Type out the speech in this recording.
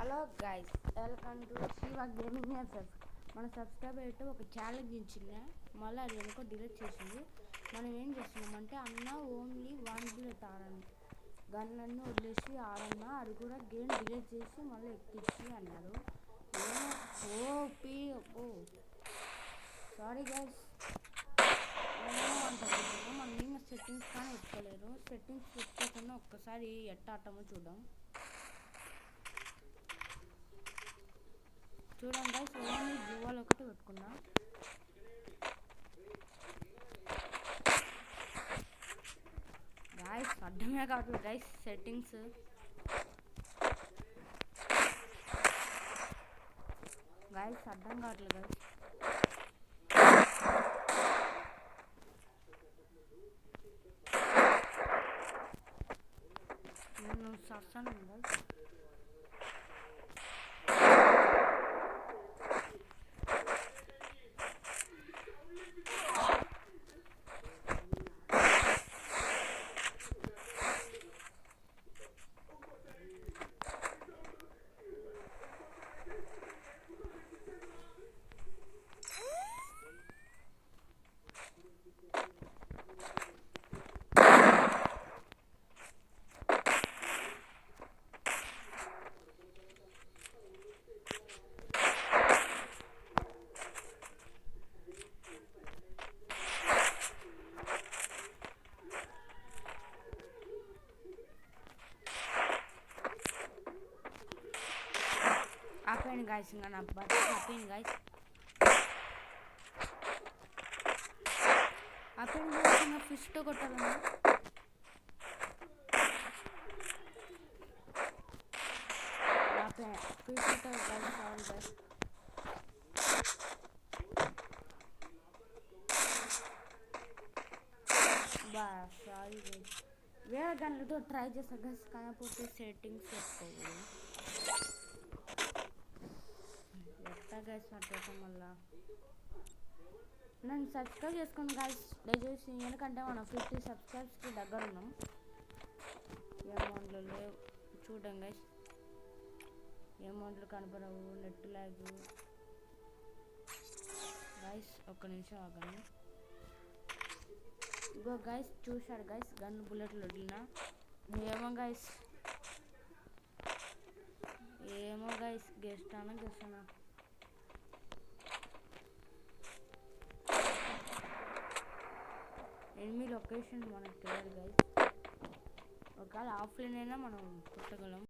Hello guys, welcome to Shiva gaming FF. మన subscriber అయితే ఒక ఛాలెంజ్ ఇచ్చిండే, మళ్ళీ అది ఎందుకో డిలీట్ చేసింది. మనం ఏం చేస్తున్నామంటే అన్న ఓన్లీ 1 బుల్లెట్ ఆడని గన్లన్నీ వదిలేసి ఆడన్నా, అది కూడా గేమ్ డిలీట్ చేసి మళ్ళీ ఎక్కించి అన్నారు. ఓపీ సారీ గైస్, ఏమో అంటారు. మనం ఏమో సెట్టింగ్స్ కానీ పెట్టుకోలేరు. సెట్టింగ్స్ పెట్టుకోకుండా ఒక్కసారి ఎట్ట ఆడటమో చూద్దాం. చూడండి గైస్, ఓన్లీ జివాల్ ఒకటి పెట్టుకున్నా. గైస్ అర్థమే కావట్లేదు గైస్ సెట్టింగ్స్. గైస్ అర్థం కావట్లేదు గైస్. నేను సస్తాను గైస్. ఆపేయండి గైస్, ఇంకా నా బర్త్ ఆపేయండి గైస్. ఆపేయండి గైస్, ఇంకా ఫిష్తో కొట్టాలన్నా. ఫిష్ కొట్టాలి guys, sorry guys. Sorry guys, వేరే గన్లతో ట్రై చేస్తా గైస్, కాకపోతే సెట్టింగ్స్ చేసుకోవాలి. ఎట్లా గైస్ అట్లా మళ్ళా నన్ను సబ్స్క్రైబ్ చేసుకోండి గైస్ దయచేసి, ఎందుకంటే మనం 50 సబ్స్క్రైబ్స్కి దగ్గర ఉన్నాం. అమౌంట్లు లేవు చూడండి గైస్, అమౌంట్లు కనపడవు, నెట్ ల్యాగ్. గైస్ ఒక్క నిమిషం ఆగండి. ఇగో గైస్ చూశాడు గైస్, గన్ బుల్లెట్లు వదిలినా. ఏమో గైస్ గెస్టానా ఎనిమి లొకేషన్ మనకు తెలియదు గైస్. ఒకవేళ ఆఫ్లైన్ అయినా మనం కొట్టగలం.